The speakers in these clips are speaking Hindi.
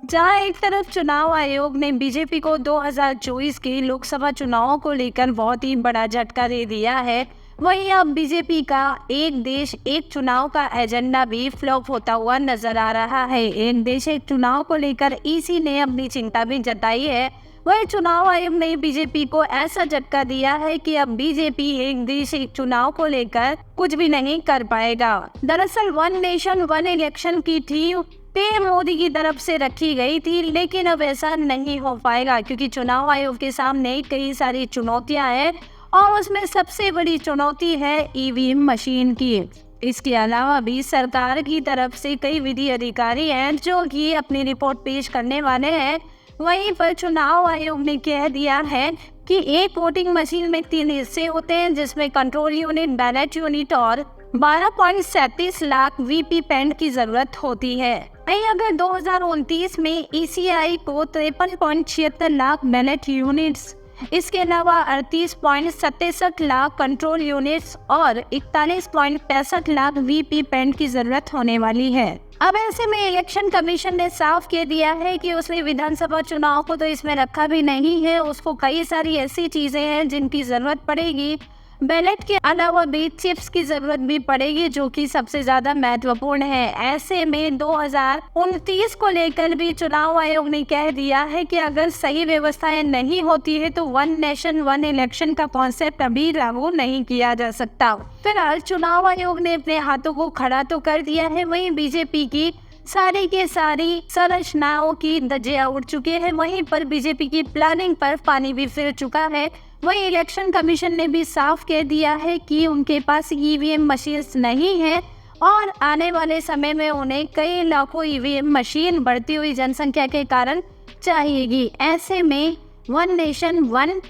जहां एक तरफ चुनाव आयोग ने बीजेपी को 2024 के लोकसभा चुनावों को लेकर बहुत ही बड़ा झटका दे दिया है, वहीं अब बीजेपी का एक देश एक चुनाव का एजेंडा भी फ्लॉप होता हुआ नजर आ रहा है। एक देश एक चुनाव को लेकर ईसी ने अपनी चिंता भी जताई है। वहीं चुनाव आयोग ने बीजेपी को ऐसा झटका दिया है कि अब बीजेपी एक देश एक चुनाव को लेकर कुछ भी नहीं कर पाएगा। दरअसल वन नेशन वन इलेक्शन की थीम पीएम मोदी की तरफ से रखी गई थी, लेकिन अब ऐसा नहीं हो पाएगा क्योंकि चुनाव आयोग के सामने कई सारी चुनौतियां हैं और उसमें सबसे बड़ी चुनौती है ईवीएम मशीन की। इसके अलावा भी सरकार की तरफ से कई विधि अधिकारी हैं जो कि अपनी रिपोर्ट पेश करने वाले हैं। वहीं पर चुनाव आयोग ने कह दिया है कि एक वोटिंग मशीन में 3 हिस्से होते हैं, जिसमें कंट्रोल यूनिट, बैलेट यूनिट और 12.37 लाख वीवीपैट की जरूरत होती है। वहीं अगर 2029 में ईसीआई को 53.76 लाख बैलेट यूनिट्स, इसके अलावा 38.67 लाख कंट्रोल यूनिट्स और 41.65 लाख वीवीपैट की जरूरत होने वाली है। अब ऐसे में इलेक्शन कमीशन ने साफ कह दिया है कि उसने विधानसभा चुनाव को तो इसमें रखा भी नहीं है, उसको कई सारी ऐसी चीजें हैं जिनकी जरूरत पड़ेगी। बैलेट के अलावा भी चिप्स की जरूरत भी पड़ेगी, जो कि सबसे ज्यादा महत्वपूर्ण है। ऐसे में 2029 को लेकर भी चुनाव आयोग ने कह दिया है कि अगर सही व्यवस्थाएं नहीं होती है तो वन नेशन वन इलेक्शन का कॉन्सेप्ट अभी लागू नहीं किया जा सकता। फिलहाल चुनाव आयोग ने अपने हाथों को खड़ा तो कर दिया है, वहीं बीजेपी की सारी के सारी संरचनाओं की धज्जियां उड़ चुकी है। वहीं पर बीजेपी की प्लानिंग पर पानी भी फिर चुका है। वहीं इलेक्शन कमीशन ने भी साफ कह दिया है कि उनके पास ईवीएम मशीन्स नहीं है और आने वाले समय में उन्हें कई लाखों ईवीएम मशीन बढ़ती हुई जनसंख्या के कारण चाहिएगी। ऐसे में वन नेशन वन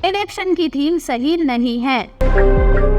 इलेक्शन की थीम सही नहीं है।